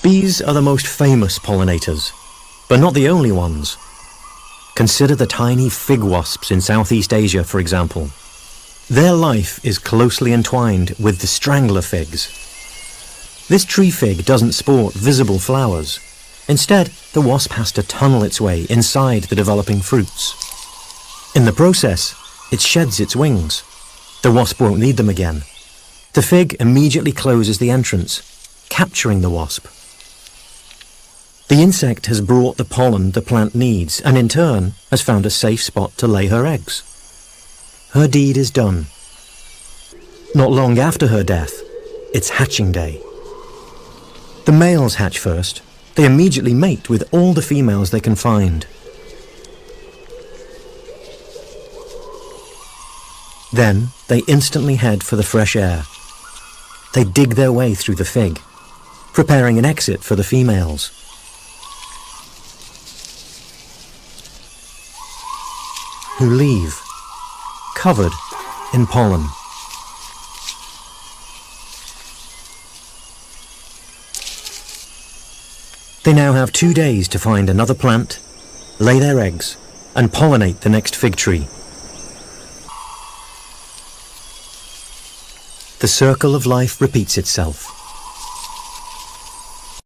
Bees are the most famous pollinators, but not the only ones. Consider the tiny fig wasps in Southeast Asia, for example. Their life is closely entwined with the strangler figs. This tree fig doesn't sport visible flowers. Instead, the wasp has to tunnel its way inside the developing fruits. In the process, it sheds its wings. The wasp won't need them again. The fig immediately closes the entrance, capturing the wasp. The insect has brought the pollen the plant needs and in turn has found a safe spot to lay her eggs. Her deed is done. Not long after her death, it's hatching day. The males hatch first. They immediately mate with all the females they can find. Then they instantly head for the fresh air. They dig their way through the fig, preparing an exit for the females. Who leave, covered in pollen. They now have 2 days to find another plant, lay their eggs, and pollinate the next fig tree. The circle of life repeats itself.